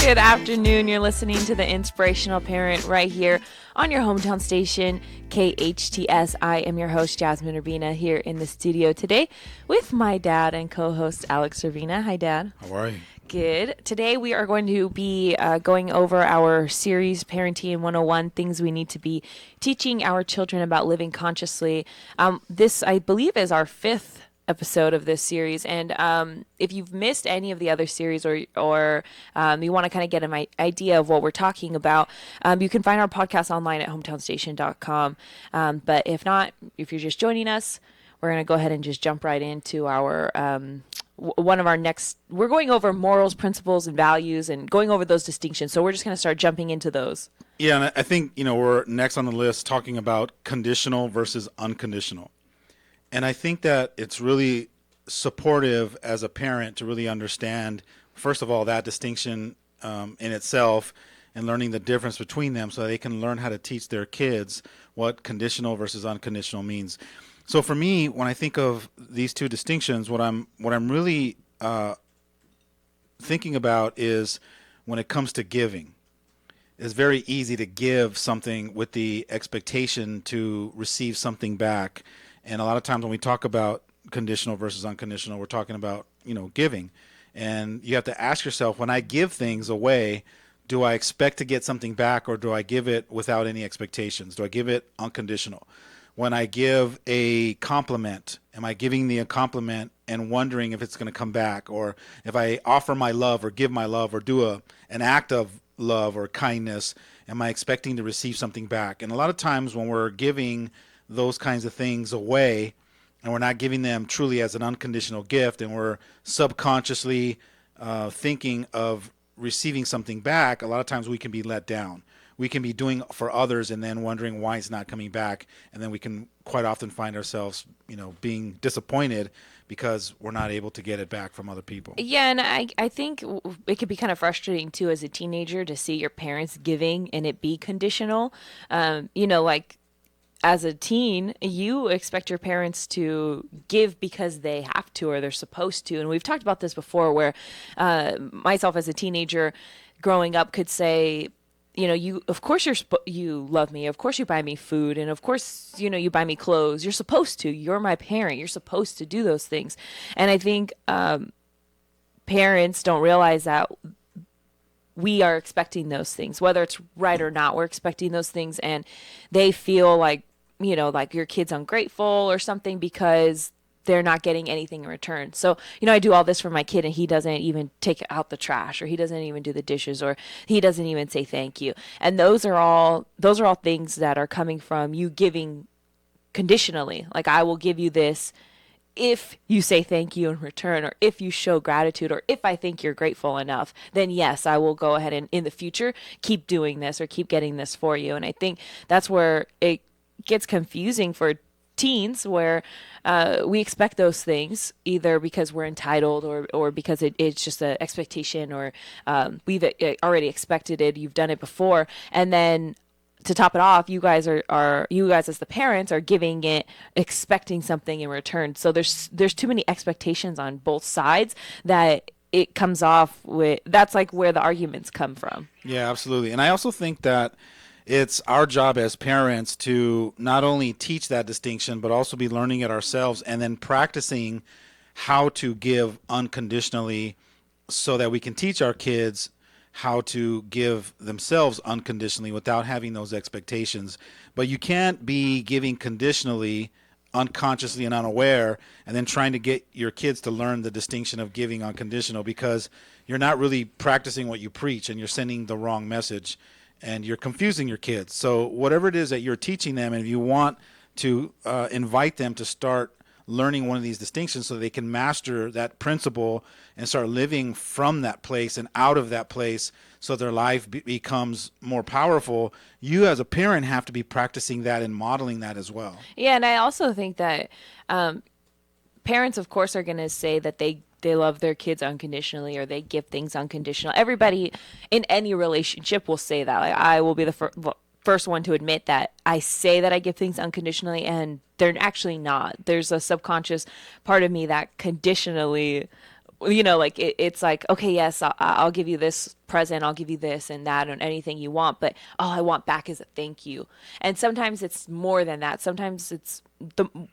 Good afternoon. You're listening to the Inspirational Parent right here on your hometown station, KHTS. I am your host, Jasmine Urbina, here in the studio today with my dad and co-host, Alex Urbina. Hi, Dad. How are you? Good. Today we are going to be going over our series, Parenting 101, Things We Need to Be Teaching Our Children About Living Consciously. This, I believe, is our fifth episode of this series, and if you've missed any of the other series or you want to kind of get an idea of what we're talking about, you can find our podcast online at hometownstation.com. But if not, if you're just joining us, we're going to go ahead and just jump right into our one of our next. We're going over morals, principles, and values, and going over those distinctions. So we're just going to start jumping into those. Yeah, and I think we're next on the list talking about conditional versus unconditional. And I think that it's really supportive as a parent to really understand, first of all, that distinction in itself and learning the difference between them so they can learn how to teach their kids what conditional versus unconditional means. So for me, when I think of these two distinctions, what I'm really thinking about is when it comes to giving. It's very easy to give something with the expectation to receive something back. And a lot of times when we talk about conditional versus unconditional, we're talking about, giving. And you have to ask yourself, when I give things away, do I expect to get something back, or do I give it without any expectations? Do I give it unconditional? When I give a compliment, am I giving a compliment and wondering if it's going to come back? Or if I offer my love or give my love or do an act of love or kindness, am I expecting to receive something back? And a lot of times when we're giving those kinds of things away and we're not giving them truly as an unconditional gift, and we're subconsciously thinking of receiving something back, a lot of times we can be let down. We can be doing for others and then wondering why it's not coming back, and then we can quite often find ourselves being disappointed because we're not able to get it back from other people. Yeah, and I think it could be kind of frustrating too as a teenager to see your parents giving and it be conditional. Like as a teen, you expect your parents to give because they have to or they're supposed to. And we've talked about this before where myself as a teenager growing up could say, of course you love me. Of course you buy me food. And of course, you buy me clothes. You're supposed to. You're my parent. You're supposed to do those things. And I think parents don't realize that we are expecting those things, whether it's right or not. We're expecting those things, and they feel like, like your kid's ungrateful or something because they're not getting anything in return. So, I do all this for my kid and he doesn't even take out the trash, or he doesn't even do the dishes, or he doesn't even say thank you. And those are all things that are coming from you giving conditionally. Like, I will give you this if you say thank you in return, or if you show gratitude, or if I think you're grateful enough, then yes, I will go ahead and in the future keep doing this or keep getting this for you. And I think that's where it gets confusing for teens, where we expect those things either because we're entitled or because it's just an expectation, or we've already expected it, you've done it before, and then to top it off, you guys as the parents are giving it expecting something in return. So there's too many expectations on both sides that it comes off with, that's like where the arguments come from. Yeah, absolutely. And I also think that it's our job as parents to not only teach that distinction, but also be learning it ourselves and then practicing how to give unconditionally so that we can teach our kids how to give themselves unconditionally without having those expectations. But you can't be giving conditionally, unconsciously and unaware, and then trying to get your kids to learn the distinction of giving unconditional, because you're not really practicing what you preach and you're sending the wrong message and you're confusing your kids. So whatever it is that you're teaching them, and if you want to invite them to start learning one of these distinctions so they can master that principle and start living from that place and out of that place so their life becomes more powerful, you as a parent have to be practicing that and modeling that as well. Yeah, and I also think that parents, of course, are going to say that they love their kids unconditionally, or they give things unconditional. Everybody in any relationship will say that. Like, I will be the first one to admit that I say that I give things unconditionally, and they're actually not. There's a subconscious part of me that conditionally like it's like, okay, yes, I'll give you this present, I'll give you this and that and anything you want, but all I want back is a thank you. And sometimes it's more than that. Sometimes it's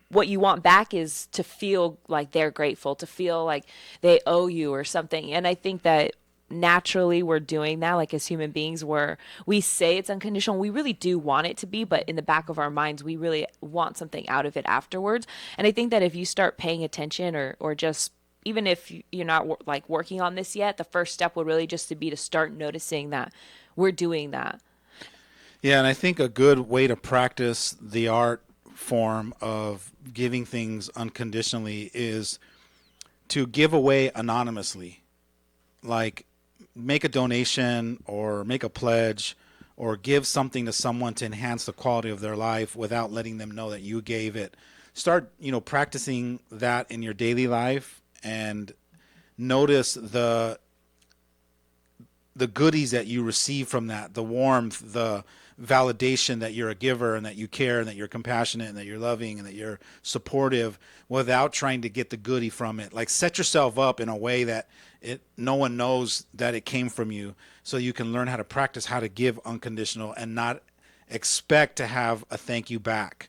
what you want back is to feel like they're grateful, to feel like they owe you or something. And I think that naturally we're doing that, like as human beings, where we say it's unconditional, we really do want it to be, but in the back of our minds we really want something out of it afterwards. And I think that if you start paying attention, or just, even if you're not like working on this yet, the first step would really just to be to start noticing that we're doing that. Yeah, and I think a good way to practice the art form of giving things unconditionally is to give away anonymously. Like, make a donation or make a pledge or give something to someone to enhance the quality of their life without letting them know that you gave it. Start, practicing that in your daily life, and notice the goodies that you receive from that, the warmth, the validation that you're a giver and that you care and that you're compassionate and that you're loving and that you're supportive, without trying to get the goodie from it. Like, set yourself up in a way that no one knows that it came from you, so you can learn how to practice how to give unconditional and not expect to have a thank you back.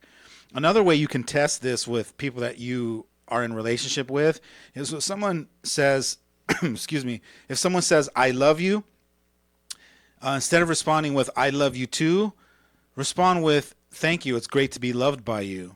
Another way you can test this with people that you are in relationship with is when someone says, excuse me, if someone says, I love you, instead of responding with "I love you too," respond with "Thank you. It's great to be loved by you."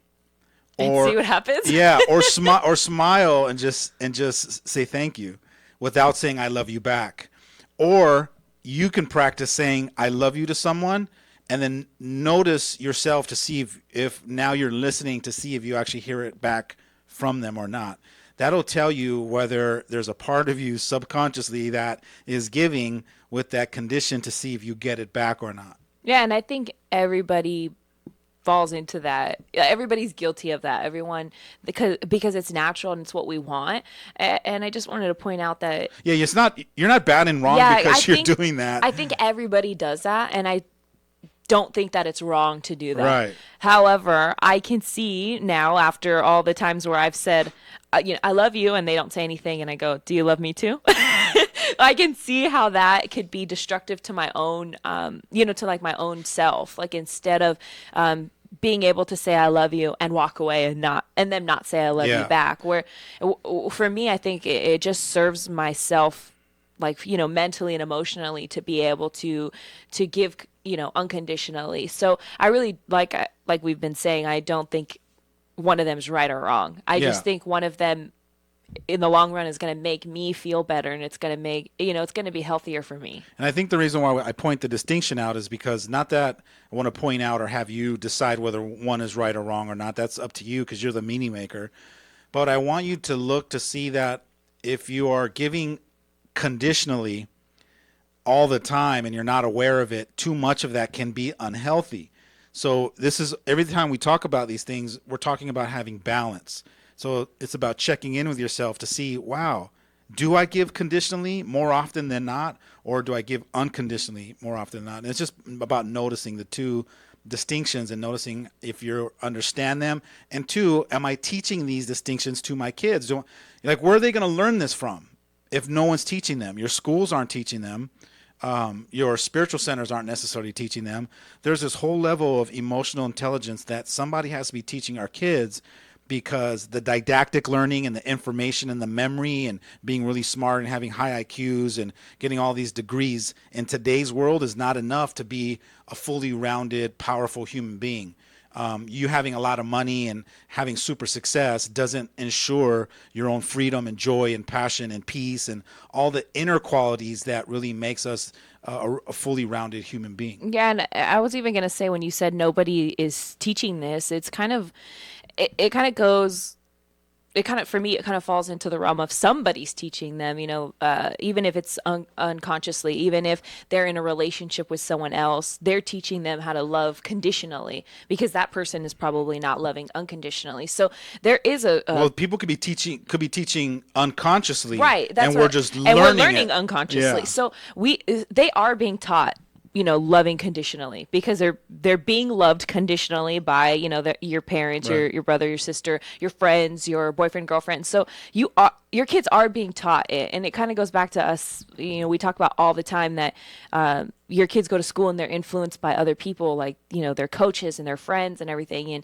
And Or, see what happens. yeah, or smile and just say thank you without saying "I love you" back. Or you can practice saying "I love you" to someone, and then notice yourself to see if now you're listening to see if you actually hear it back from them or not. That'll tell you whether there's a part of you subconsciously that is giving with that condition, to see if you get it back or not. Yeah, and I think everybody falls into that. Everybody's guilty of that. Everyone, because it's natural and it's what we want. And I just wanted to point out that, Yeah, you're not bad and wrong yeah, because you're doing that. I think everybody does that, and I don't think that it's wrong to do that. Right. However, I can see now, after all the times where I've said, I love you, and they don't say anything, and I go, do you love me too? I can see how that could be destructive to my own, to like my own self. Like, instead of being able to say I love you and walk away and then not say I love you Yeah. back. Where for me, I think it just serves myself, like, mentally and emotionally, to be able to give, unconditionally. So I really, like we've been saying, I don't think one of them is right or wrong. I Yeah. just think one of them in the long run is going to make me feel better, and it's going to make, it's going to be healthier for me. And I think the reason why I point the distinction out is because, not that I want to point out or have you decide whether one is right or wrong or not. That's up to you because you're the meaning maker. But I want you to look to see that if you are giving conditionally all the time and you're not aware of it, too much of that can be unhealthy. So this is, every time we talk about these things, we're talking about having balance. So it's about checking in with yourself to see, wow, do I give conditionally more often than not, or do I give unconditionally more often than not? And it's just about noticing the two distinctions and noticing if you understand them. And two, am I teaching these distinctions to my kids? Like, where are they going to learn this from if no one's teaching them? Your schools aren't teaching them. Your spiritual centers aren't necessarily teaching them. There's this whole level of emotional intelligence that somebody has to be teaching our kids, because the didactic learning and the information and the memory and being really smart and having high IQs and getting all these degrees in today's world is not enough to be a fully rounded, powerful human being. You having a lot of money and having super success doesn't ensure your own freedom and joy and passion and peace and all the inner qualities that really makes us a fully rounded human being. Yeah, and I was even going to say, when you said nobody is teaching this, it's kind of, it kind of goes, it kind of, for me, it kind of falls into the realm of somebody's teaching them, even if it's unconsciously, even if they're in a relationship with someone else, they're teaching them how to love conditionally, because that person is probably not loving unconditionally. So there is Well, people could be teaching unconsciously, right. That's and what, we're just and learning we're learning it. unconsciously. Yeah. So they are being taught, loving conditionally, because they're being loved conditionally by, your parents, Right. your brother, your sister, your friends, your boyfriend, girlfriend. So your kids are being taught it, and it kind of goes back to us. We talk about all the time that your kids go to school and they're influenced by other people, like their coaches and their friends and everything,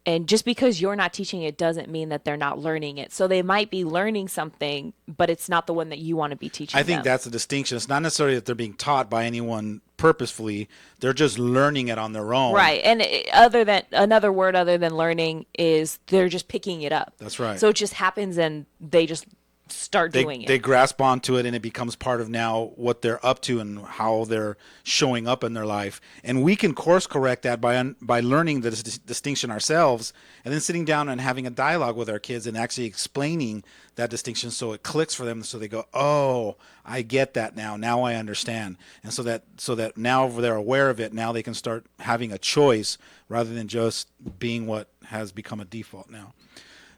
and just because you're not teaching it doesn't mean that they're not learning it. So they might be learning something, but it's not the one that you want to be I teaching think them. that's the distinction. It's not necessarily that they're being taught by anyone purposefully. They're just learning it on their own. Right. And other than another word other than learning is they're just picking it up. That's right. So it just happens and they just start doing They it. grasp onto it, and it becomes part of now what they're up to and how they're showing up in their life. And we can course correct that by learning the distinction ourselves, and then sitting down and having a dialogue with our kids and actually explaining that distinction so it clicks for them, so they go, oh, I get that now. Now I understand. And so that now they're aware of it, now they can start having a choice rather than just being what has become a default now.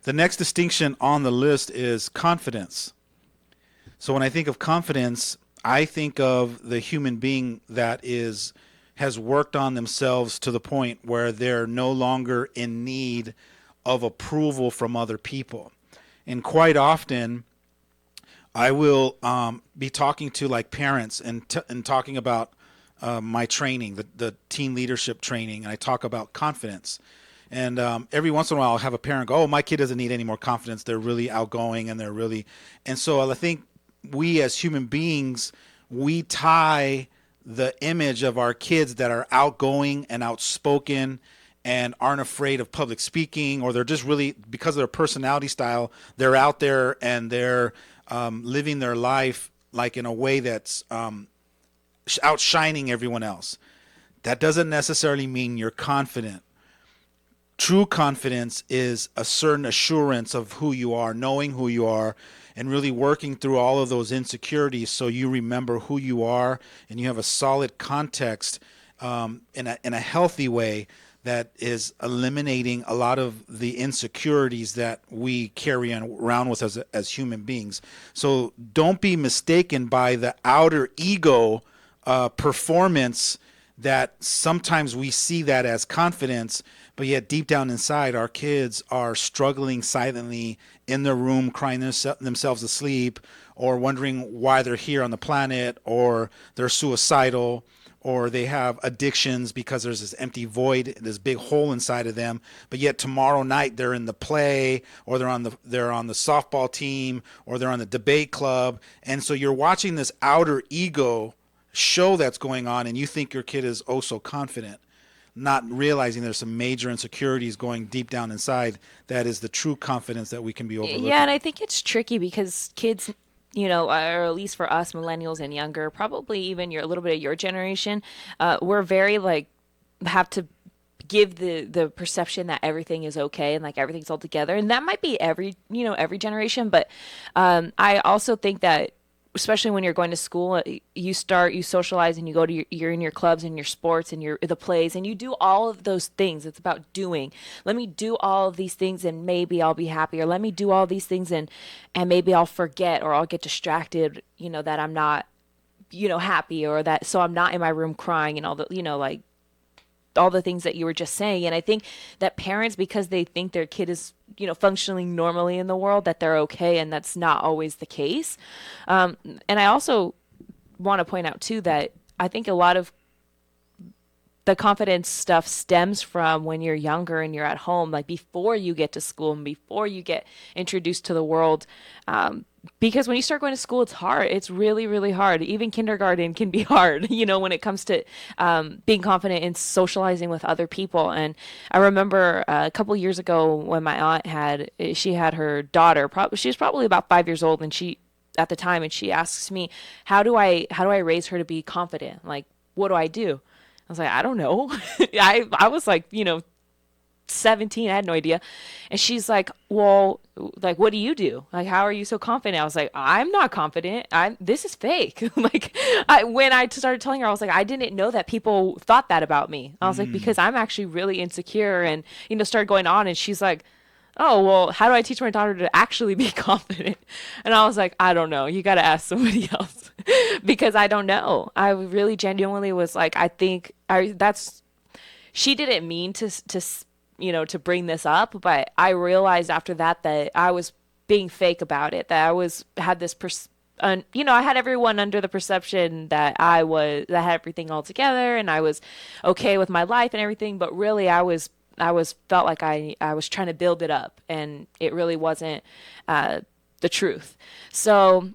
The next distinction on the list is confidence. So when I think of confidence, I think of the human being that has worked on themselves to the point where they're no longer in need of approval from other people. And quite often, I will be talking to like parents and talking about my training, the teen leadership training, and I talk about confidence. And every once in a while, I'll have a parent go, "Oh, my kid doesn't need any more confidence. They're really outgoing, and they're really." And so I think we as human beings, we tie the image of our kids that are outgoing and outspoken and aren't afraid of public speaking, or they're just really, because of their personality style, they're out there and they're living their life like in a way that's outshining everyone else. That doesn't necessarily mean you're confident. True confidence is a certain assurance of who you are, knowing who you are, and really working through all of those insecurities so you remember who you are and you have a solid context in a healthy way that is eliminating a lot of the insecurities that we carry around with us as human beings. So don't be mistaken by the outer ego performance that sometimes we see that as confidence, but yet deep down inside, our kids are struggling silently in their room, crying themselves to sleep, or wondering why they're here on the planet, or they're suicidal, or they have addictions because there's this empty void, this big hole inside of them. But yet tomorrow night they're in the play, or they're on the softball team, or they're on the debate club, and so you're watching this outer ego show that's going on, and you think your kid is oh so confident, not realizing there's some major insecurities going deep down inside. That is the true confidence that we can be Yeah, and overlooking. I think it's tricky because kids, or at least for us millennials and younger, probably even a little bit of your generation, we're very like have to give the perception that everything is okay and like everything's all together, and that might be every generation, but I also think that especially when you're going to school, you socialize and you go to you're in your clubs and your sports and your the plays, and you do all of those things. It's about doing. Let me do all of these things and maybe I'll be happy, or let me do all these things and maybe I'll forget or I'll get distracted, that I'm not, happy, or that so I'm not in my room crying and all the, like all the things that you were just saying. And I think that parents, because they think their kid is, functioning normally in the world, that they're okay, and that's not always the case. And I also want to point out too that I think a lot of the confidence stuff stems from when you're younger and you're at home, like before you get to school and before you get introduced to the world. Because when you start going to school, it's hard. It's really, really hard. Even kindergarten can be hard, when it comes to being confident in socializing with other people. And I remember a couple years ago when my aunt she had her daughter, she was probably about 5 years old, and at the time, and she asks me, how do I raise her to be confident? Like, what do I do? I was like, I don't know. I was like, 17. I had no idea. And she's like, well, like, what do you do? Like, how are you so confident? I was like, I'm not confident. This is fake. Like, when I started telling her, I was like, I didn't know that people thought that about me. I was like, because I'm actually really insecure, and, started going on. And she's like, oh, well, how do I teach my daughter to actually be confident? And I was like, I don't know. You got to ask somebody else. because I don't know. I really genuinely was like, I think I that's she didn't mean to bring this up, but I realized after that that I was being fake about it, that I was had this I had everyone under the perception that that I had everything all together and I was okay with my life and everything, but really I was felt like I was trying to build it up, and it really wasn't the truth. So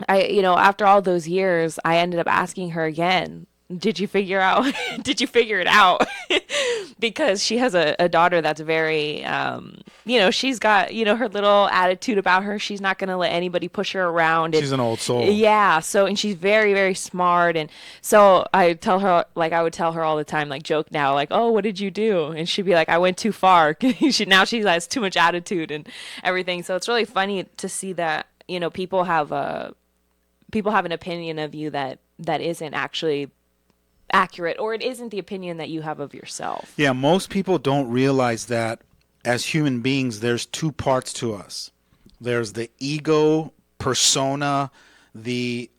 after all those years, I ended up asking her again, did you figure out, did you figure it out? Because she has a daughter that's very, she's got, her little attitude about her. She's not going to let anybody push her around. And She's an old soul. yeah, so, and she's very, very smart. And so I would tell her all the time, like joke now, like, oh, what did you do? And she'd be like, I went too far. Now she has too much attitude and everything. So it's really funny to see that, people have an opinion of you that isn't actually accurate, or it isn't the opinion that you have of yourself. Yeah, most people don't realize that as human beings, there's two parts to us. There's the ego persona, the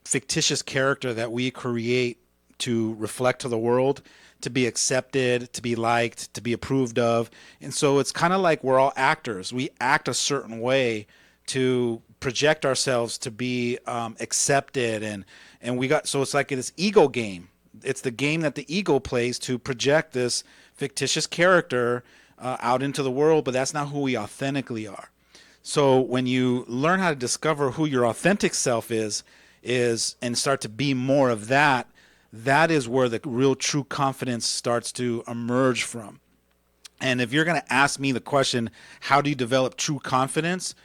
fictitious character that we create to reflect to the world, to be accepted, to be liked, to be approved of. And so it's kind of like we're all actors. We act a certain way to project ourselves to be accepted, and we got, so it's like this ego game. It's the game that the ego plays to project this fictitious character out into the world, but that's not who we authentically are. So when you learn how to discover who your authentic self is and start to be more of that, that is where the real true confidence starts to emerge from. And if you're going to ask me the question, how do you develop true confidence?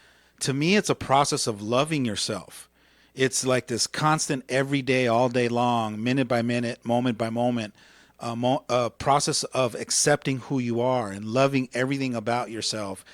To me, it's a process of loving yourself. It's like this constant, every day, all day long, minute by minute, moment by moment, process of accepting who you are and loving everything about yourself,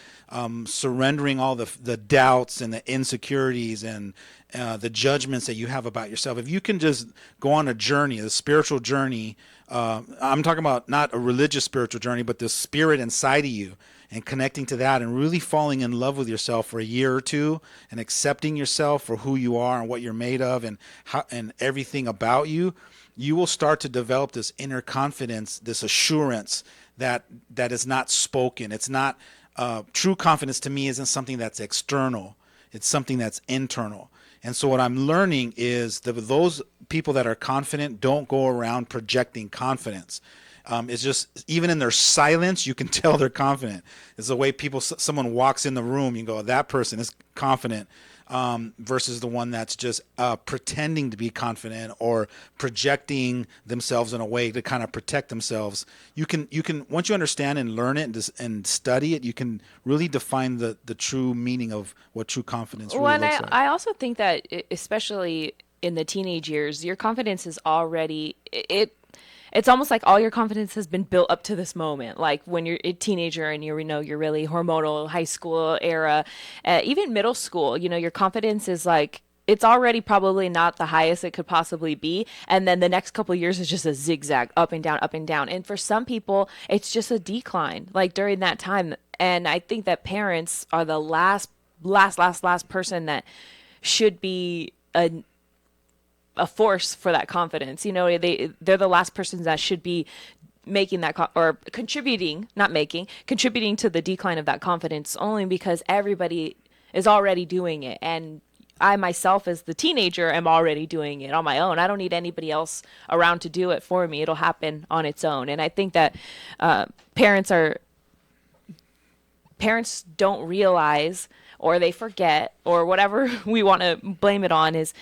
surrendering all the doubts and the insecurities and the judgments that you have about yourself. If you can just go on a journey, a spiritual journey, I'm talking about not a religious spiritual journey, but the spirit inside of you, and connecting to that and really falling in love with yourself for a year or two and accepting yourself for who you are and what you're made of and everything about you, you will start to develop this inner confidence, this assurance that is not spoken. It's not true confidence. To me, isn't something that's external. It's something that's internal. And so what I'm learning is that those people that are confident don't go around projecting confidence. It's just, even in their silence, you can tell they're confident. It's the way someone walks in the room, you go, that person is confident, versus the one that's just pretending to be confident or projecting themselves in a way to kind of protect themselves. You can once you understand and learn it and study it, you can really define the true meaning of what true confidence really looks like. I also think that, especially in the teenage years, your confidence is already it's almost like all your confidence has been built up to this moment. Like when you're a teenager and you're really hormonal, high school era, even middle school, your confidence is like, it's already probably not the highest it could possibly be. And then the next couple of years is just a zigzag, up and down, up and down. And for some people, it's just a decline, like during that time. And I think that parents are the last person that should be a force for that confidence. They're the last persons that should be making that or contributing, not making, contributing to the decline of that confidence, only because everybody is already doing it. And I myself, as the teenager, am already doing it on my own. I don't need anybody else around to do it for me. It'll happen on its own. And I think that parents don't realize, or they forget, or whatever we want to blame it on, is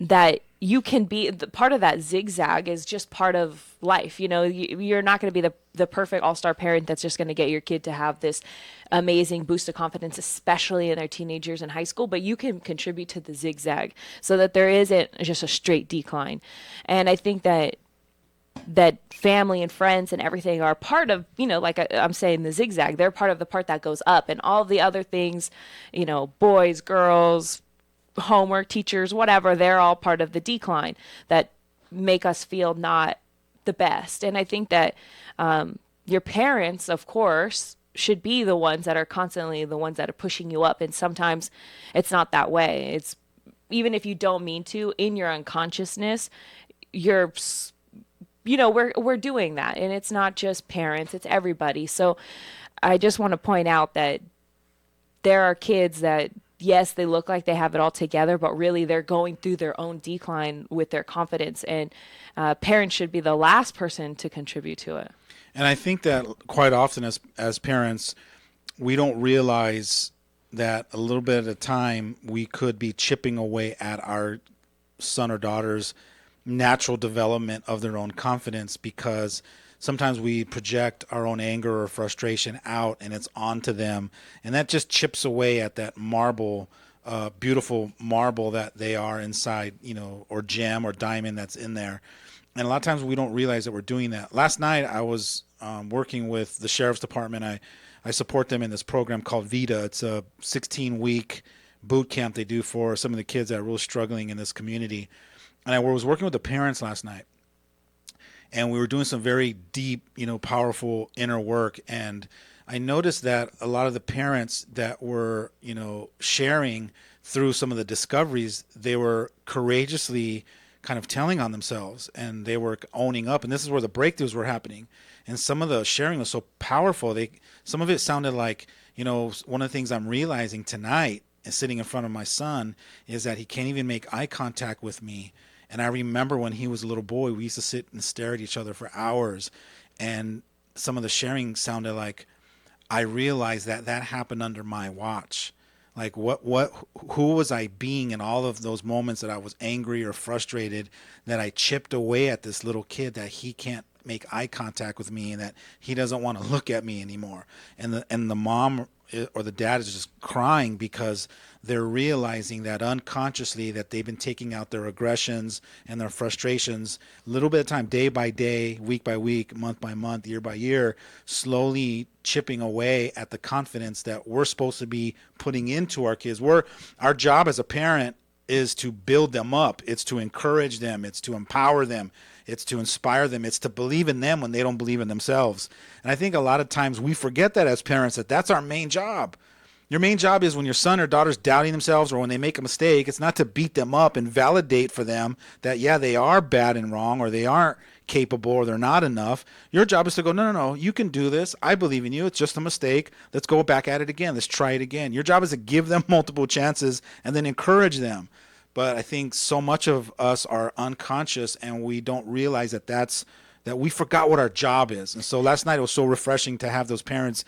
that you can be part of that zigzag is just part of life. You're not going to be the perfect all-star parent that's just going to get your kid to have this amazing boost of confidence, especially in their teenagers and high school, but you can contribute to the zigzag so that there isn't just a straight decline. And I think that family and friends and everything are part of, like I'm saying, the zigzag. They're part of the part that goes up, and all the other things, boys, girls, homework, teachers, whatever, they're all part of the decline that make us feel not the best. And I think that your parents, of course, should be the ones that are constantly the ones that are pushing you up. And sometimes it's not that way. even if you don't mean to, in your unconsciousness, you're, we're doing that. And it's not just parents, it's everybody. So I just want to point out that there are kids that, yes, they look like they have it all together, but really they're going through their own decline with their confidence. And parents should be the last person to contribute to it. And I think that quite often as parents, we don't realize that a little bit at a time we could be chipping away at our son or daughter's natural development of their own confidence, because sometimes we project our own anger or frustration out and it's onto them, and that just chips away at that marble, beautiful marble that they are inside, or gem or diamond that's in there. And a lot of times we don't realize that we're doing that. Last night I was working with the sheriff's department. I support them in this program called VITA. It's a 16-week boot camp they do for some of the kids that are really struggling in this community. And I was working with the parents last night, and we were doing some very deep, powerful inner work. And I noticed that a lot of the parents that were, sharing through some of the discoveries, they were courageously kind of telling on themselves, and they were owning up. And this is where the breakthroughs were happening. And some of the sharing was so powerful. Some of it sounded like, one of the things I'm realizing tonight and sitting in front of my son is that he can't even make eye contact with me. And I remember when he was a little boy, we used to sit and stare at each other for hours. And some of the sharing sounded like, I realized that happened under my watch. Like who was I being in all of those moments that I was angry or frustrated, that I chipped away at this little kid, that he can't make eye contact with me and that he doesn't want to look at me anymore. And the mom or the dad is just crying because they're realizing that unconsciously that they've been taking out their aggressions and their frustrations a little bit of time, day by day, week by week, month by month, year by year, slowly chipping away at the confidence that we're supposed to be putting into our kids. Our job as a parent is to build them up. It's to encourage them. It's to empower them. It's to inspire them. It's to believe in them when they don't believe in themselves. And I think a lot of times we forget that as parents, that's our main job. Your main job is when your son or daughter's doubting themselves or when they make a mistake, it's not to beat them up and validate for them that, yeah, they are bad and wrong, or they aren't capable, or they're not enough. Your job is to go, no, you can do this. I believe in you. It's just a mistake. Let's go back at it again. Let's try it again. Your job is to give them multiple chances and then encourage them. But I think so much of us are unconscious, and we don't realize that we forgot what our job is. And so last night it was so refreshing to have those parents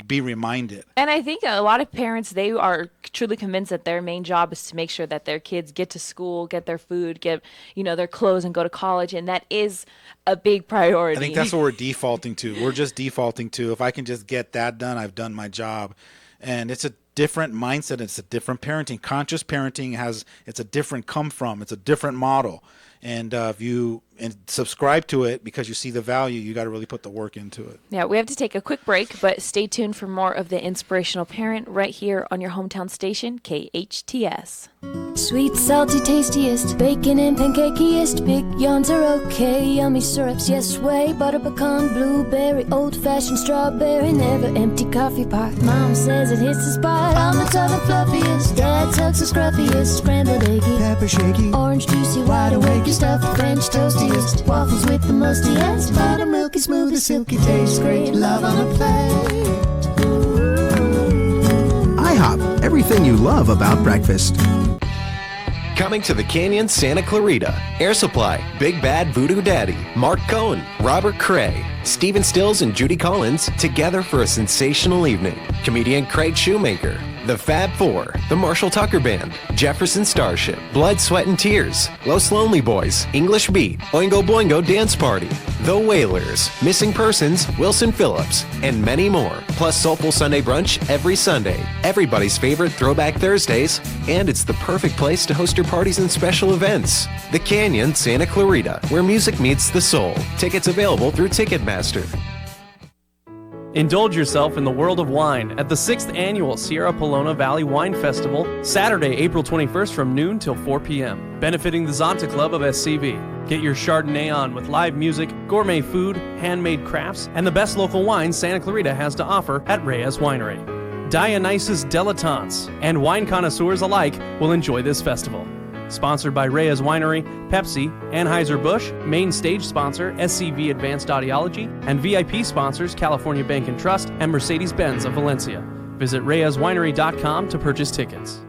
be reminded. And I think a lot of parents, they are truly convinced that their main job is to make sure that their kids get to school, get their food, get, their clothes, and go to college. And that is a big priority. I think that's what we're defaulting to. We're just defaulting to, if I can just get that done, I've done my job. And it's a different mindset. It's a different parenting. Conscious parenting it's a different come from. It's a different model. And if you subscribe to it because you see the value, you got to really put the work into it. Yeah, we have to take a quick break, but stay tuned for more of the Inspirational Parent right here on your hometown station, KHTS. Sweet, salty, tastiest, bacon and pancakiest, big yawns are okay, yummy syrups, yes way, butter pecan, blueberry, old-fashioned strawberry, never empty coffee pot, mom says it hits the spot, almonds are the fluffiest, dad tucks the scruffiest, scrambled eggy, pepper shaky, orange juicy, wide awake, stuffed French toastiest, waffles with the mustiest, buttermilky, smooth, silky, tastes great, love on a plate. IHOP, everything you love about breakfast. Coming to the Canyon, Santa Clarita. Air Supply, Big Bad Voodoo Daddy, Mark Cohen, Robert Cray, Stephen Stills and Judy Collins together for a sensational evening. Comedian Craig Shoemaker, The Fab Four, The Marshall Tucker Band, Jefferson Starship, Blood, Sweat and Tears, Los Lonely Boys, English Beat, Oingo Boingo Dance Party, The Wailers, Missing Persons, Wilson Phillips, and many more. Plus Soulful Sunday Brunch every Sunday, everybody's favorite Throwback Thursdays, and it's the perfect place to host your parties and special events. The Canyon, Santa Clarita, where music meets the soul. Tickets available through Ticketmaster. Indulge yourself in the world of wine at the 6th Annual Sierra Pelona Valley Wine Festival, Saturday, April 21st from noon till 4 p.m., benefiting the Zonta Club of SCV. Get your Chardonnay on with live music, gourmet food, handmade crafts, and the best local wine Santa Clarita has to offer at Reyes Winery. Dionysus Dilettantes and wine connoisseurs alike will enjoy this festival. Sponsored by Reyes Winery, Pepsi, Anheuser-Busch, main stage sponsor SCV Advanced Audiology, and VIP sponsors California Bank and Trust and Mercedes-Benz of Valencia. Visit reyeswinery.com to purchase tickets.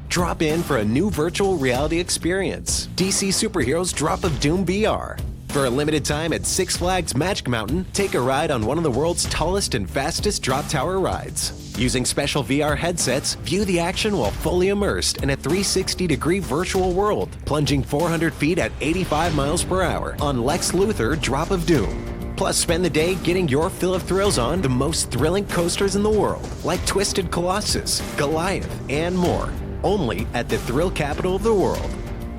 Drop in for a new virtual reality experience. DC Superheroes Drop of Doom VR. For a limited time at Six Flags Magic Mountain, take a ride on one of the world's tallest and fastest drop tower rides. Using special VR headsets, view the action while fully immersed in a 360-degree virtual world, plunging 400 feet at 85 miles per hour on Lex Luthor Drop of Doom. Plus, spend the day getting your fill of thrills on the most thrilling coasters in the world, like Twisted Colossus, Goliath, and more. Only at the thrill capital of the world.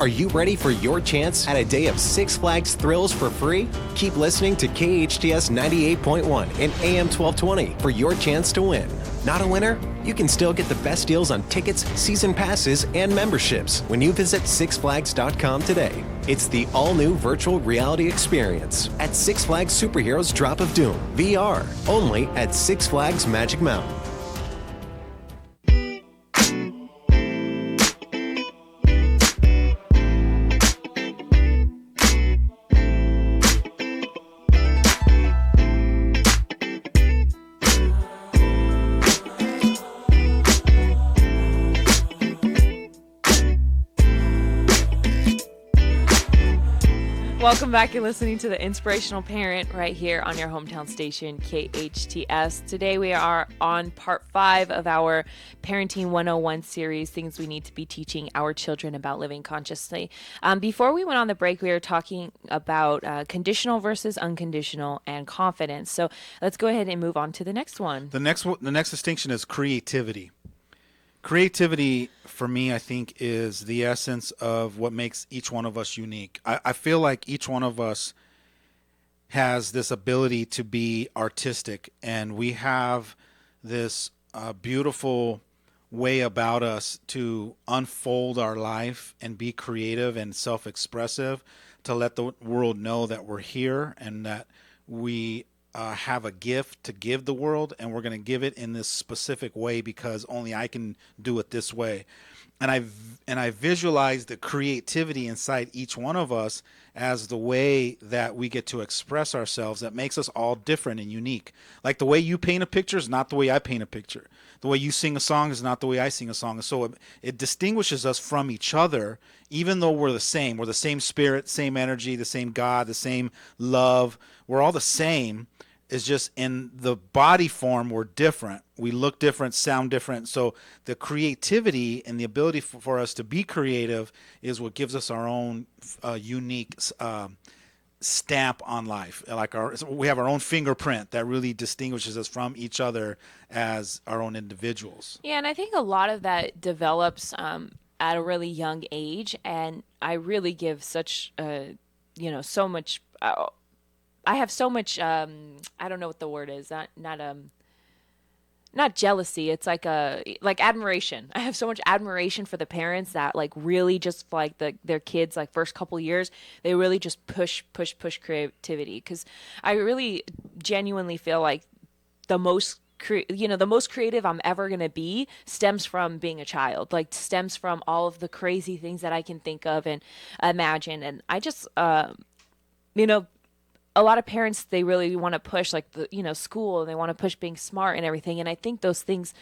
Are you ready for your chance at a day of Six Flags thrills for free? Keep listening to KHTS 98.1 and AM 1220 for your chance to win. Not a winner? You can still get the best deals on tickets, season passes, and memberships when you visit sixflags.com today. It's the all-new virtual reality experience at Six Flags Superheroes Drop of Doom VR, only at Six Flags Magic Mountain. Welcome back. You're listening to the Inspirational Parent right here on your hometown station, KHTS. Today we are on part 5 of our Parenting 101 series, things we need to be teaching our children about living consciously. Before we went on the break, we were talking about conditional versus unconditional and confidence. So let's go ahead and move on to the next one. The next distinction is creativity. Creativity, for me, I think, is the essence of what makes each one of us unique. I feel like each one of us has this ability to be artistic, and we have this beautiful way about us to unfold our life and be creative and self-expressive, to let the world know that we're here and that we have a gift to give the world, and we're going to give it in this specific way because only I can do it this way. And I visualize the creativity inside each one of us as the way that we get to express ourselves that makes us all different and unique. Like the way you paint a picture is not the way I paint a picture. The way you sing a song is not the way I sing a song. And so it distinguishes us from each other, even though we're the same. We're the same spirit, same energy, the same God, the same love. We're all the same. Is just in the body form, we're different. We look different, sound different. So the creativity and the ability for us to be creative is what gives us our own unique stamp on life. We have our own fingerprint that really distinguishes us from each other as our own individuals. Yeah, and I think a lot of that develops at a really young age, and I really give such, so much. I have so much, I don't know what the word is, not jealousy. It's like admiration. I have so much admiration for the parents that really just their kids, first couple years, they really just push creativity. 'Cause I really genuinely feel like the most creative I'm ever going to be stems from being a child, stems from all of the crazy things that I can think of and imagine. And I just, a lot of parents, they really want to push school, and they want to push being smart and everything. And I think those things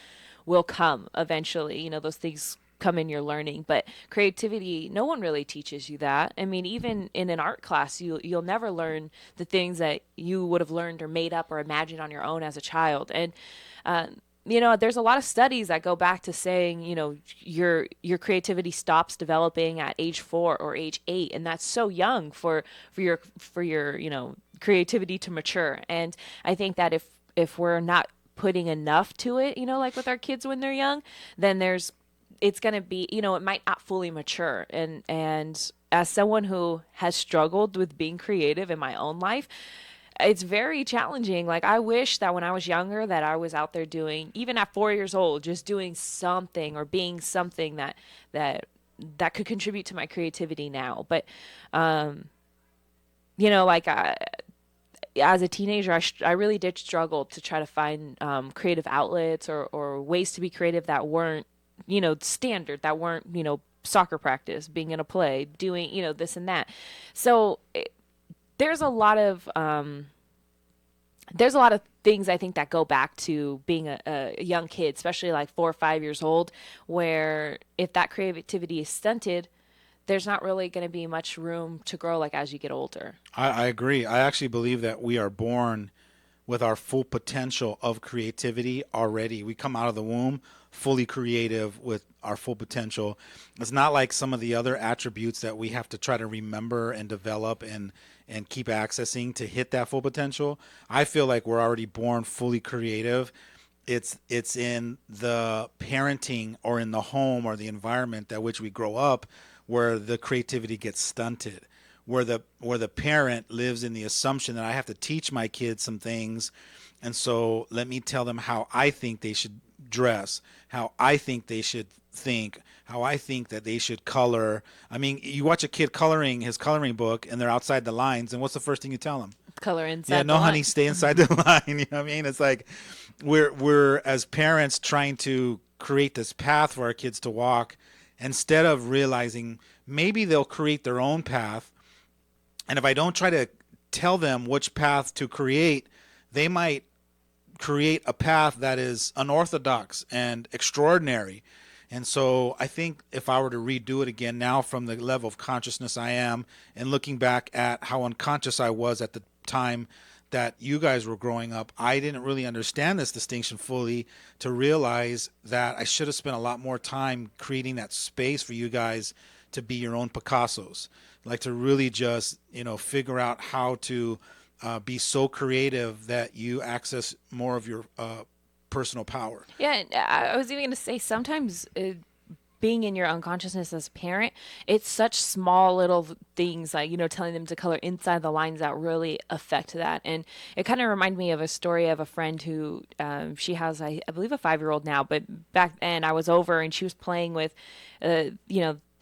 will come eventually, those things come in your learning, but creativity, no one really teaches you that. I mean, even in an art class, you'll never learn the things that you would have learned or made up or imagined on your own as a child. And, there's a lot of studies that go back to saying, your creativity stops developing at age 4 or age 8. And that's so young for your creativity to mature. And I think that if we're not putting enough to it, with our kids when they're young, then it's going to be, it might not fully mature. And as someone who has struggled with being creative in my own life, it's very challenging. I wish that when I was younger that I was out there doing, even at 4 years old, just doing something or being something that could contribute to my creativity now. But, as a teenager, I really did struggle to try to find creative outlets or ways to be creative that weren't standard, that weren't, soccer practice, being in a play, doing, this and that. So there's a lot of things I think that go back to being a young kid, especially like 4 or 5 years old, where if that creativity is stunted, there's not really going to be much room to grow like as you get older. I agree. I actually believe that we are born with our full potential of creativity already. We come out of the womb fully creative with our full potential. It's not like some of the other attributes that we have to try to remember and develop and keep accessing to hit that full potential. I feel like we're already born fully creative. It's in the parenting or in the home or the environment that which we grow up where the creativity gets stunted, where the parent lives in the assumption that I have to teach my kids some things, and so let me tell them how I think they should dress, how I think they should think, how I think that they should color. I mean, you watch a kid coloring his coloring book and they're outside the lines, and what's the first thing you tell them? Color inside. Yeah, no, honey, stay inside the line. You know what I mean? It's like we're as parents trying to create this path for our kids to walk, instead of realizing maybe they'll create their own path. And if I don't try to tell them which path to create, they might create a path that is unorthodox and extraordinary. And so I think if I were to redo it again now from the level of consciousness I am, and looking back at how unconscious I was at the time that you guys were growing up, I didn't really understand this distinction fully, to realize that I should have spent a lot more time creating that space for you guys to be your own Picassos, like to really just, figure out how to be so creative that you access more of your personal power. Yeah, and I was even going to say sometimes being in your unconsciousness as a parent, it's such small little things like, telling them to color inside the lines that really affect that. And it kind of reminded me of a story of a friend who she has, I believe, a 5-year-old now, but back then I was over and she was playing with, the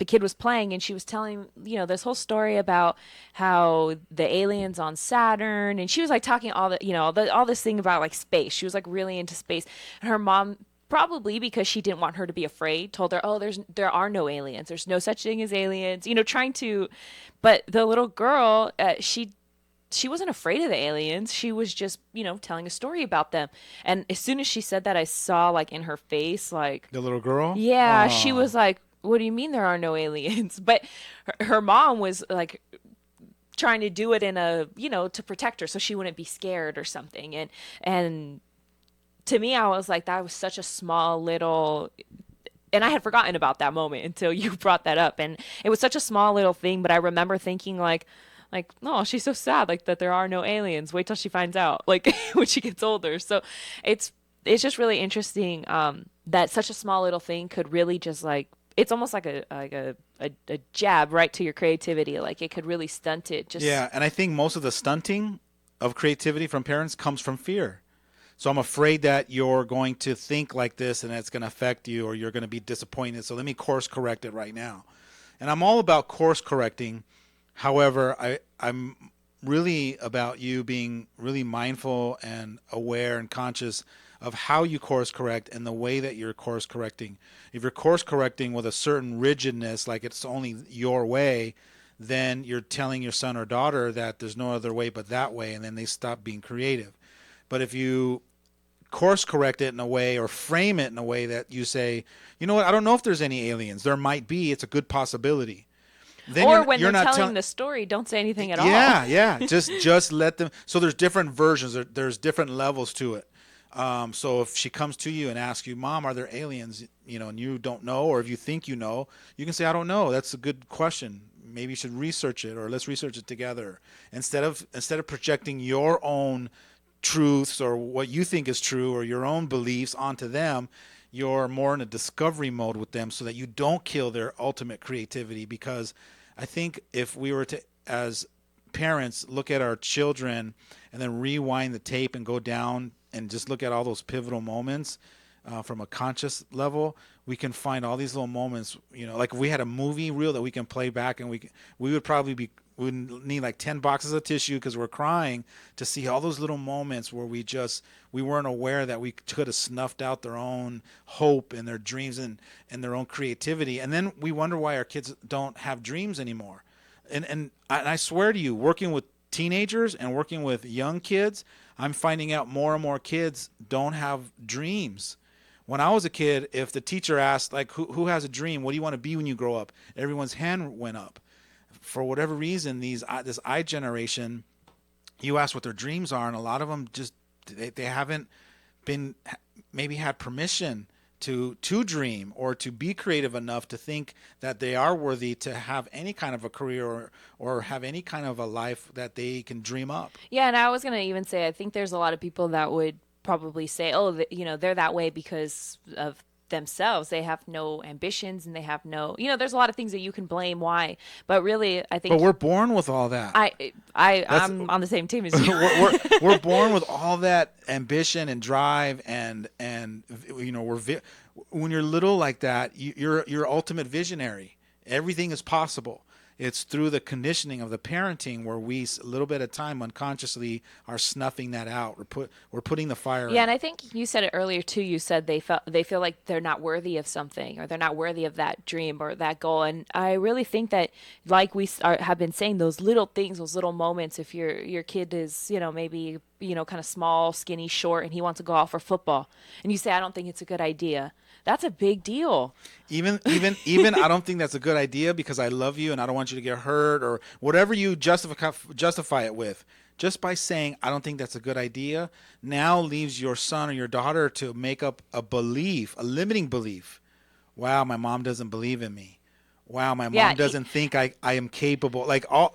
kid was playing and she was telling, this whole story about how the aliens on Saturn, and she was like talking all this thing about like space. She was like really into space. And her mom, probably because she didn't want her to be afraid, told her, "Oh, there are no aliens. There's no such thing as aliens." Trying to, but the little girl, she wasn't afraid of the aliens. She was just, telling a story about them. And as soon as she said that, I saw like in her face, like The little girl? yeah, Oh. she was like, "What do you mean there are no aliens?" But her mom was like trying to do it in a, to protect her so she wouldn't be scared or something. And to me, I was like, that was such a small little, and I had forgotten about that moment until you brought that up. And it was such a small little thing, but I remember thinking like, oh, she's so sad, like that there are no aliens. Wait till she finds out, like when she gets older. So it's just really interesting that such a small little thing could really just like, it's almost like a jab right to your creativity. Like it could really stunt it. Just Yeah, and I think most of the stunting of creativity from parents comes from fear. So I'm afraid that you're going to think like this and it's going to affect you, or you're going to be disappointed. So let me course correct it right now. And I'm all about course correcting. However, I'm really about you being really mindful and aware and conscious of how you course correct and the way that you're course correcting. If you're course correcting with a certain rigidness, like it's only your way, then you're telling your son or daughter that there's no other way but that way, and then they stop being creative. But if you course correct it in a way, or frame it in a way that you say, you know what, I don't know if there's any aliens. There might be. It's a good possibility. Then or when you're they're not telling the story, don't say anything at all. Yeah. Just let them. So there's different versions. There's different levels to it. So if she comes to you and asks you, "Mom, are there aliens?" And you don't know, or if you think you know, you can say, "I don't know. That's a good question. Maybe you should research it, or let's research it together." Instead of projecting your own truths or what you think is true or your own beliefs onto them, you're more in a discovery mode with them so that you don't kill their ultimate creativity. Because I think if we were to, as parents, look at our children and then rewind the tape and go down and just look at all those pivotal moments, from a conscious level, we can find all these little moments, like if we had a movie reel that we can play back, and we would probably we would need like 10 boxes of tissue because we're crying to see all those little moments where we weren't aware that we could have snuffed out their own hope and their dreams and their own creativity. And then we wonder why our kids don't have dreams anymore. And I swear to you, working with teenagers and working with young kids, I'm finding out more and more kids don't have dreams. When I was a kid, if the teacher asked, like, who has a dream? What do you want to be when you grow up? Everyone's hand went up. For whatever reason, this I generation, you ask what their dreams are, and a lot of them just, they haven't been, maybe had permission to dream or to be creative enough to think that they are worthy to have any kind of a career or have any kind of a life that they can dream up. Yeah, and I was going to even say, I think there's a lot of people that would probably say, oh, they're that way because of themselves. They have no ambitions and they have no, there's a lot of things that you can blame why. But really, I think. But we're born with all that. I'm on the same team as you. we're born with all that ambition and drive and when you're little like that, you're ultimate visionary. Everything is possible. It's through the conditioning of the parenting where we, a little bit at a time, unconsciously are snuffing that out. We're putting the fire out. Yeah, and I think you said it earlier too. You said they feel like they're not worthy of something, or they're not worthy of that dream or that goal. And I really think that, like we have been saying, those little things, those little moments. If your kid is, maybe kind of small, skinny, short, and he wants to go out for football, and you say, I don't think it's a good idea. That's a big deal. Even I don't think that's a good idea because I love you and I don't want you to get hurt or whatever you justify it with. Just by saying I don't think that's a good idea now leaves your son or your daughter to make up a belief, a limiting belief. Wow, my mom doesn't believe in me. Wow, my mom doesn't think I am capable. Like all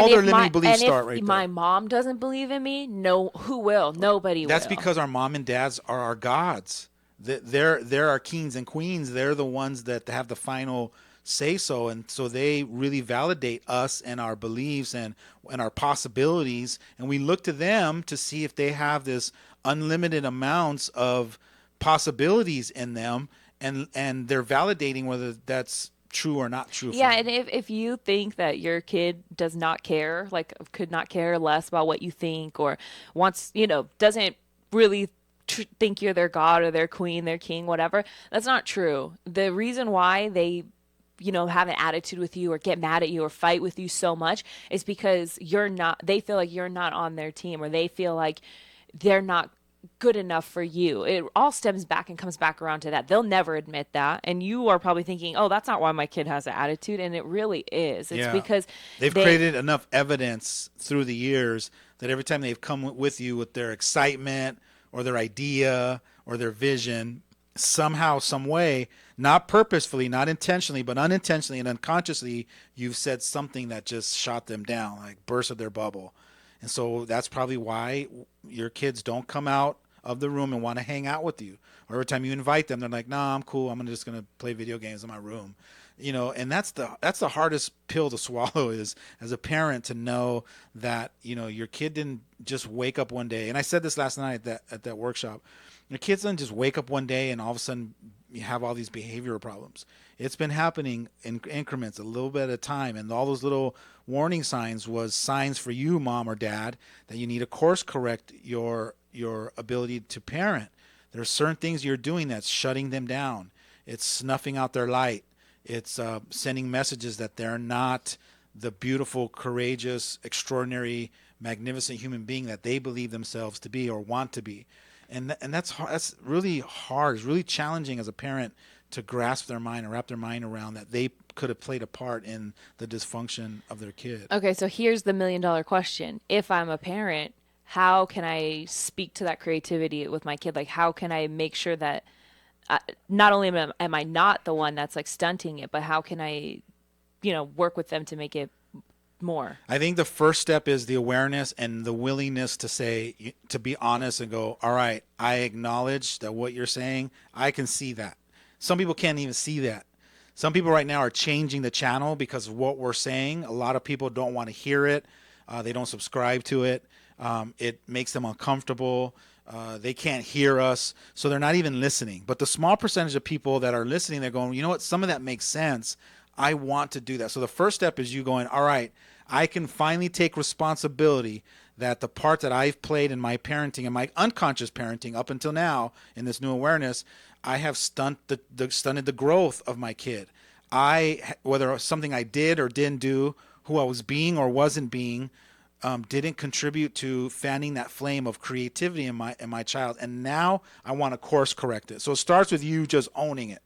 their limiting beliefs start right there. If my mom doesn't believe in me, no, who will? Nobody will. That's because our mom and dads are our gods. They're our kings and queens. They're the ones that have the final say so, and so they really validate us and our beliefs and our possibilities, and we look to them to see if they have this unlimited amounts of possibilities in them, and they're validating whether that's true or not true. Yeah, and if you think that your kid does not care, like could not care less about what you think, or wants, doesn't really think you're their god or their queen, their king, whatever, that's not true. The reason why they have an attitude with you or get mad at you or fight with you so much is because they feel like you're not on their team, or they feel like they're not good enough for you. It all stems back and comes back around to that. They'll never admit that, and you are probably thinking, oh, that's not why my kid has an attitude, and it really is. It's because they've created enough evidence through the years that every time they've come with you with their excitement or their idea or their vision, somehow, some way, not purposefully, not intentionally, but unintentionally and unconsciously, you've said something that just shot them down, like bursted their bubble. And so that's probably why your kids don't come out of the room and want to hang out with you. Or every time you invite them, they're like, "Nah, I'm cool. I'm just going to play video games in my room." And that's the hardest pill to swallow, is as a parent to know that, your kid didn't just wake up one day. And I said this last night at that workshop. Your kids didn't just wake up one day and all of a sudden you have all these behavioral problems. It's been happening in increments, a little bit at a time. And all those little warning signs was signs for you, mom or dad, that you need to course correct your ability to parent. There are certain things you're doing that's shutting them down. It's snuffing out their light. It's sending messages that they're not the beautiful, courageous, extraordinary, magnificent human being that they believe themselves to be or want to be. And that's really hard. It's really challenging as a parent to grasp their mind and wrap their mind around that they could have played a part in the dysfunction of their kid. Okay, so here's the $1 million question. If I'm a parent, how can I speak to that creativity with my kid? Like, how can I make sure that not only am I not the one that's like stunting it, but how can I, work with them to make it more? I think the first step is the awareness and the willingness to be honest and go, all right, I acknowledge that what you're saying, I can see that. Some people can't even see that. Some people right now are changing the channel because of what we're saying. A lot of people don't want to hear it. They don't subscribe to it. It makes them uncomfortable. They can't hear us, so they're not even listening. But the small percentage of people that are listening, they're going, you know what, some of that makes sense. I want to do that. So the first step is you going, all right, I can finally take responsibility that the part that I've played in my parenting and my unconscious parenting up until now in this new awareness, I have stunted the growth of my kid. Whether something I did or didn't do, who I was being or wasn't being, didn't contribute to fanning that flame of creativity in my child. And now I want to course correct it. So it starts with you just owning it.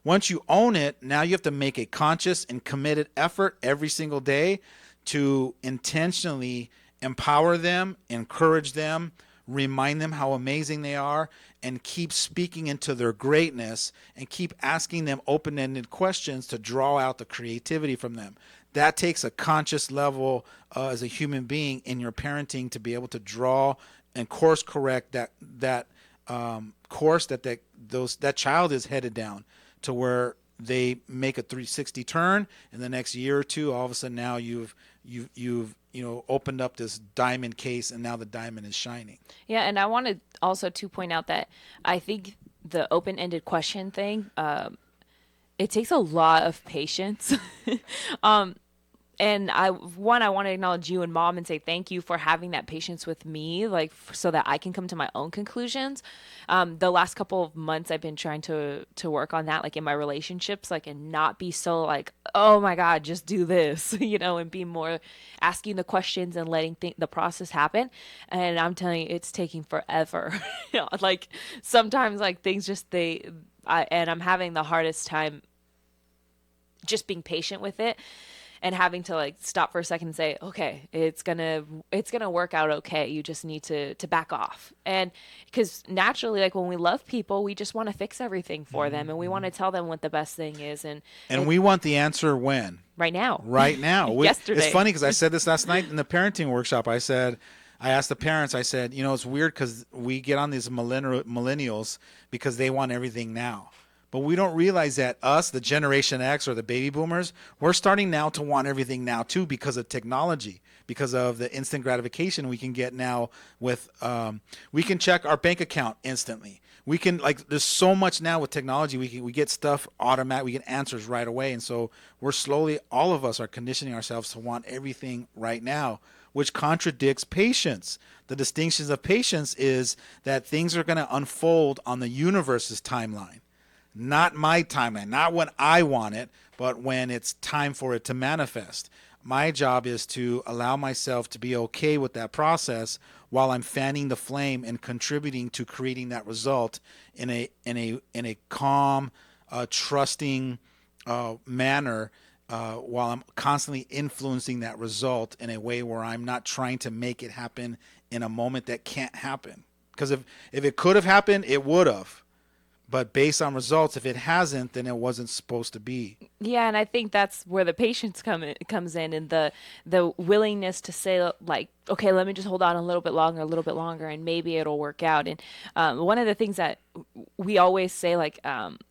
Once you own it, now you have to make a conscious and committed effort every single day to intentionally empower them, encourage them, remind them how amazing they are, and keep speaking into their greatness and keep asking them open-ended questions to draw out the creativity from them. That takes a conscious level as a human being in your parenting to be able to draw and course correct that course that child is headed down, to where they make a 360 turn in the next year or two. All of a sudden now you've opened up this diamond case, and now the diamond is shining. Yeah, and I wanted also to point out that I think the open-ended question thing, it takes a lot of patience. And I want to acknowledge you and Mom and say thank you for having that patience with me, like so that I can come to my own conclusions. The last couple of months I've been trying to work on that, like in my relationships, like, and not be so like, oh my God, just do this, and be more asking the questions and letting the process happen. And I'm telling you, it's taking forever. Like sometimes like things just, and I'm having the hardest time just being patient with it. And having to like stop for a second and say, okay, it's gonna work out okay. You just need to back off. And because naturally, like when we love people, we just want to fix everything for them, and we want to tell them what the best thing is. And we want the answer when? Right now. Right now. Yesterday. It's funny because I said this last night in the parenting workshop. I asked the parents, I said, it's weird because we get on these millennials because they want everything now. But we don't realize that us, the Generation X or the baby boomers, we're starting now to want everything now too because of technology, because of the instant gratification we can get now with, we can check our bank account instantly. We can, there's so much now with technology, we get stuff automatic, we get answers right away. And so we're slowly, all of us are conditioning ourselves to want everything right now, which contradicts patience. The distinctions of patience is that things are going to unfold on the universe's timeline. Not my timeline, not when I want it, but when it's time for it to manifest. My job is to allow myself to be okay with that process while I'm fanning the flame and contributing to creating that result in a calm, trusting manner, while I'm constantly influencing that result in a way where I'm not trying to make it happen in a moment that can't happen. Because if it could have happened, it would have. But based on results, if it hasn't, then it wasn't supposed to be. Yeah, and I think that's where the patience comes in, and the willingness to say, like, okay, let me just hold on a little bit longer, and maybe it'll work out. And one of the things that we always say,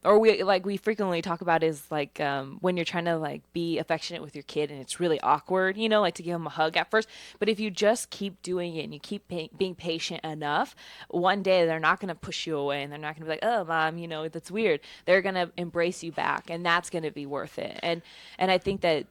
we frequently talk about is like when you're trying to like be affectionate with your kid and it's really awkward, like to give them a hug at first. But if you just keep doing it and you keep being patient enough, one day they're not going to push you away, and they're not going to be like, oh, Mom, that's weird. They're going to embrace you back, and that's going to be worth it. And I think that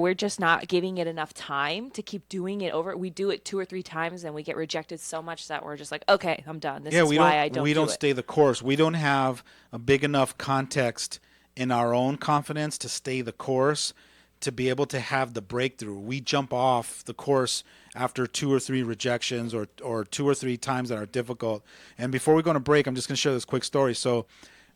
we're just not giving it enough time to keep doing it over. We do it 2 or 3 times and we get rejected so much that we're just like, okay, I'm done. This is why I don't do it. We don't stay the course. We don't have a big enough context in our own confidence to stay the course, to be able to have the breakthrough. We jump off the course after 2 or 3 rejections or 2 or 3 times that are difficult. And before we go on a break, I'm just going to share this quick story. So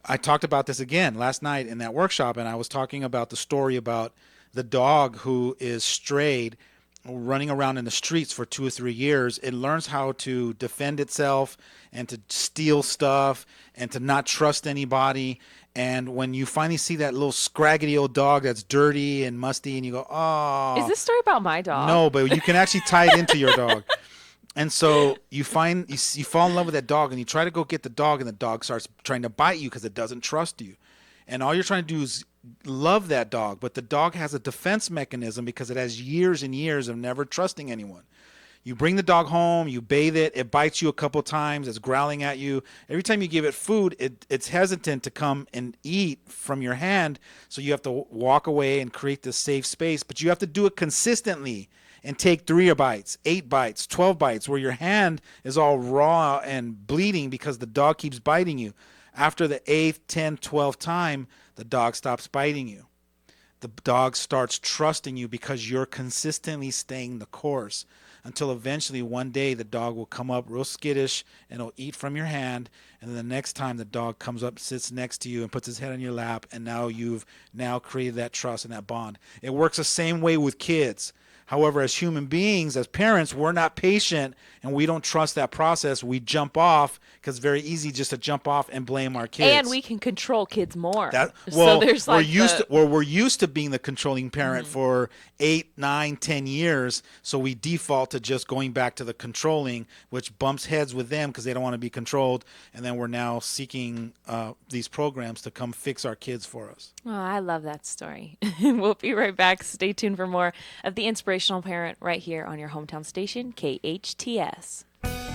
I talked about this again last night in that workshop, and I was talking about the story about the dog who is strayed, running around in the streets for 2 or 3 years. It learns how to defend itself and to steal stuff and to not trust anybody. And when you finally see that little scraggly old dog that's dirty and musty, and you go, oh. Is this story about my dog? No, but you can actually tie it into your dog. And so you fall in love with that dog, and you try to go get the dog, and the dog starts trying to bite you because it doesn't trust you. And all you're trying to do is love that dog, but the dog has a defense mechanism because it has years and years of never trusting anyone. You bring the dog home, you bathe it, it bites you a couple times, it's growling at you. Every time you give it food, it's hesitant to come and eat from your hand, so you have to walk away and create this safe space. But you have to do it consistently and take 3 bites, 8 bites, 12 bites, where your hand is all raw and bleeding because the dog keeps biting you. After the 8th, 10th, 12th time, the dog stops biting you. The dog starts trusting you because you're consistently staying the course, until eventually one day the dog will come up real skittish and it'll eat from your hand. And then the next time the dog comes up, sits next to you and puts his head on your lap, and now you've now created that trust and that bond. It works the same way with kids. However, as human beings, as parents, we're not patient and we don't trust that process. We jump off because it's very easy just to jump off and blame our kids. And we can control kids more. So there's we're used to being the controlling parent for 8, 9, 10 years. So we default to just going back to the controlling, which bumps heads with them because they don't want to be controlled. And then we're now seeking these programs to come fix our kids for us. Oh, I love that story. We'll be right back. Stay tuned for more of the Inspirational Parent right here on your hometown station, KHTS.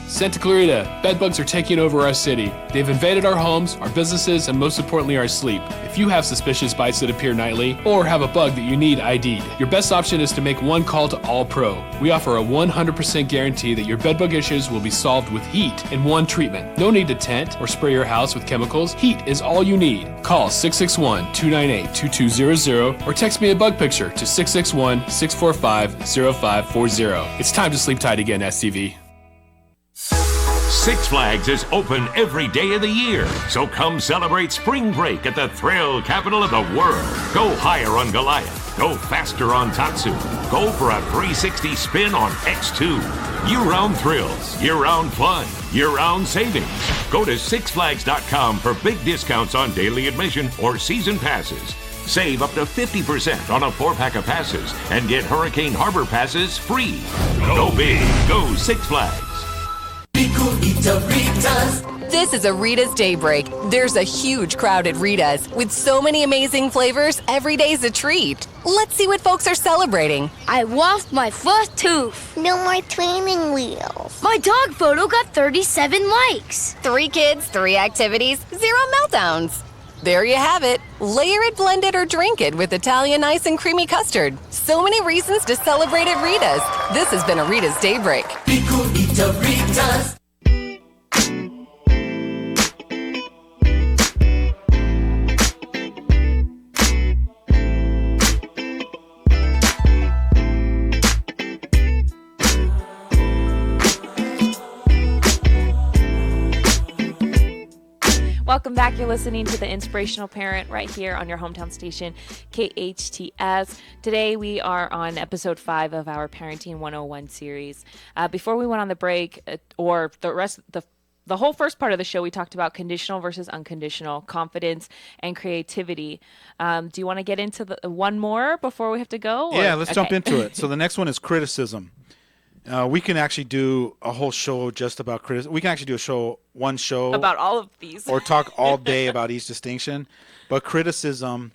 Santa Clarita, bedbugs are taking over our city. They've invaded our homes, our businesses, and most importantly, our sleep. If you have suspicious bites that appear nightly, or have a bug that you need ID'd, your best option is to make one call to All Pro. We offer a 100% guarantee that your bedbug issues will be solved with heat in one treatment. No need to tent or spray your house with chemicals. Heat is all you need. Call 661-298-2200 or text me a bug picture to 661-645-0540. It's time to sleep tight again, STV. Six Flags is open every day of the year, so come celebrate spring break at the thrill capital of the world. Go higher on Goliath, go faster on Tatsu, go for a 360 spin on X2. Year-round thrills, year-round fun, year-round savings. Go to sixflags.com for big discounts on daily admission or season passes. Save up to 50% on a 4-pack of passes and get Hurricane Harbor passes free. Go big, go Six Flags. This is a Rita's Daybreak. There's a huge crowd at Rita's. With so many amazing flavors, every day's a treat. Let's see what folks are celebrating. I lost my first tooth. No more training wheels. My dog photo got 37 likes. 3 kids, 3 activities, 0 meltdowns. There you have it. Layer it, blend it, or drink it with Italian ice and creamy custard. So many reasons to celebrate at Rita's. This has been a Rita's Daybreak. Rita's. Welcome back. You're listening to the Inspirational Parent right here on your hometown station, KHTS. Today we are on episode 5 of our Parenting 101 series. Before we went on the break, or the whole first part of the show, we talked about conditional versus unconditional, confidence and creativity. Do you want to get into the one more before we have to go? Yeah, let's jump into it. So the next one is criticism. We can actually do a whole show just about criticism. We can actually do one show about all of these, or talk all day about each distinction. But criticism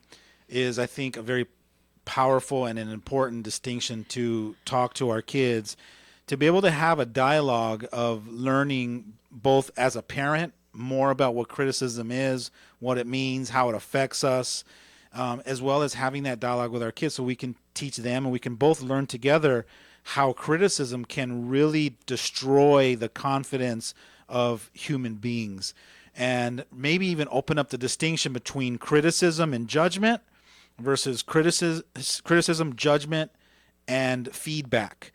is, I think, a very powerful and an important distinction to talk to our kids, to be able to have a dialogue of learning both as a parent more about what criticism is, what it means, how it affects us, as well as having that dialogue with our kids so we can teach them and we can both learn together how criticism can really destroy the confidence of human beings, and maybe even open up the distinction between criticism and judgment versus criticism, judgment, and feedback.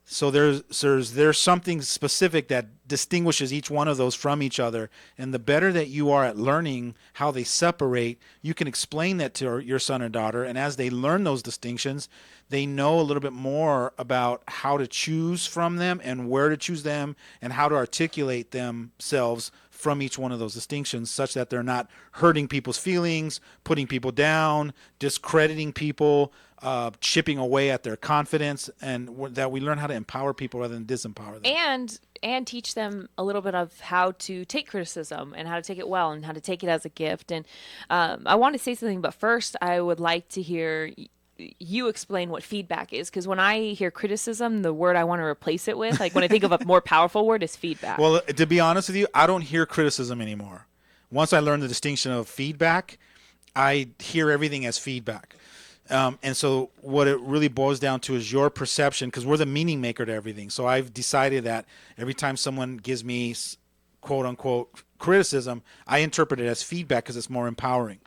So there's something specific that distinguishes each one of those from each other, and the better that you are at learning how they separate, you can explain that to your son or daughter, and as they learn those distinctions, they know a little bit more about how to choose from them and where to choose them and how to articulate themselves from each one of those distinctions, such that they're not hurting people's feelings, putting people down, discrediting people, chipping away at their confidence, and that we learn how to empower people rather than disempower them. And teach them a little bit of how to take criticism and how to take it well and how to take it as a gift. And I want to say something, but first I would like to hear you explain what feedback is, because when I hear criticism, the word I want to replace it with, like when I think of a more powerful word, is feedback. Well, to be honest with you, I don't hear criticism anymore. Once I learned the distinction of feedback, I hear everything as feedback. And so what it really boils down to is your perception, because we're the meaning maker to everything. So I've decided that every time someone gives me quote unquote criticism, I interpret it as feedback because it's more empowering.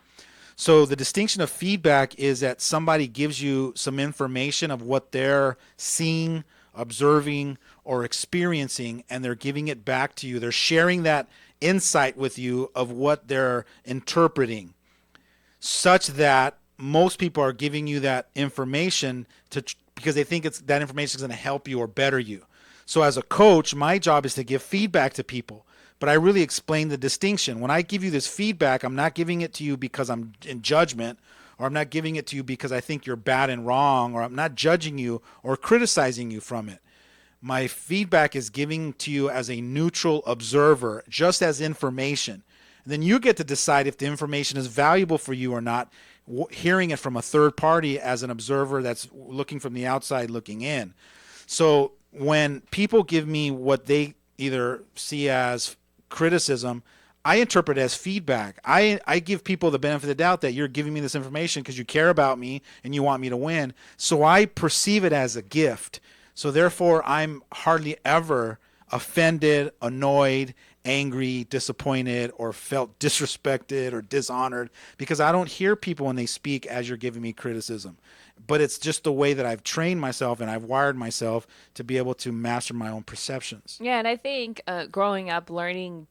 So the distinction of feedback is that somebody gives you some information of what they're seeing, observing, or experiencing, and they're giving it back to you. They're sharing that insight with you of what they're interpreting, such that most people are giving you that information because they think that information is going to help you or better you. So as a coach, my job is to give feedback to people. But I really explain the distinction. When I give you this feedback, I'm not giving it to you because I'm in judgment, or I'm not giving it to you because I think you're bad and wrong, or I'm not judging you or criticizing you from it. My feedback is giving to you as a neutral observer, just as information. And then you get to decide if the information is valuable for you or not, hearing it from a third party as an observer that's looking from the outside looking in. So when people give me what they either see as criticism, I interpret it as feedback. I give people the benefit of the doubt that you're giving me this information because you care about me and you want me to win. So I perceive it as a gift. So therefore, I'm hardly ever offended, annoyed, angry, disappointed, or felt disrespected or dishonored, because I don't hear people when they speak as you're giving me criticism. But it's just the way that I've trained myself and I've wired myself to be able to master my own perceptions. Yeah, and I think growing up, learning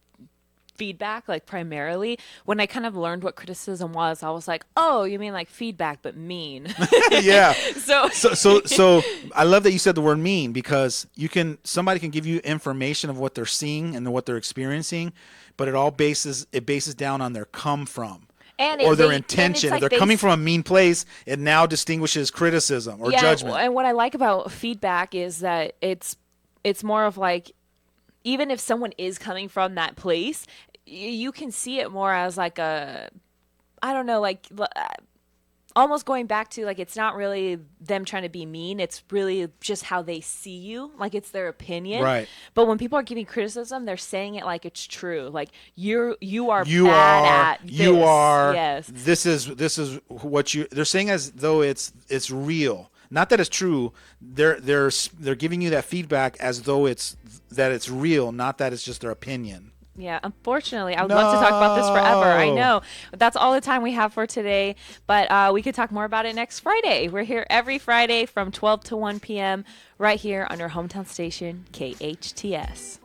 feedback, like primarily, when I kind of learned what criticism was, I was like, oh, you mean like feedback, but mean. Yeah. So I love that you said the word mean, because somebody can give you information of what they're seeing and what they're experiencing, but it bases down on their come from. Or their intention. Like if they're coming from a mean place, it now distinguishes criticism or judgment. And what I like about feedback is that it's more of like, even if someone is coming from that place, you can see it more as like I don't know, like almost going back to like, it's not really them trying to be mean. It's really just how they see you. Like it's their opinion. Right. But when people are giving criticism, they're saying it like it's true. Like you are bad at this. You are. Yes. This is what they're saying as though it's real. Not that it's true. They're giving you that feedback as though it's real, not that it's just their opinion. Yeah, unfortunately, I would love to talk about this forever. I know. But that's all the time we have for today. But we could talk more about it next Friday. We're here every Friday from 12 to 1 p.m. right here on your hometown station, KHTS.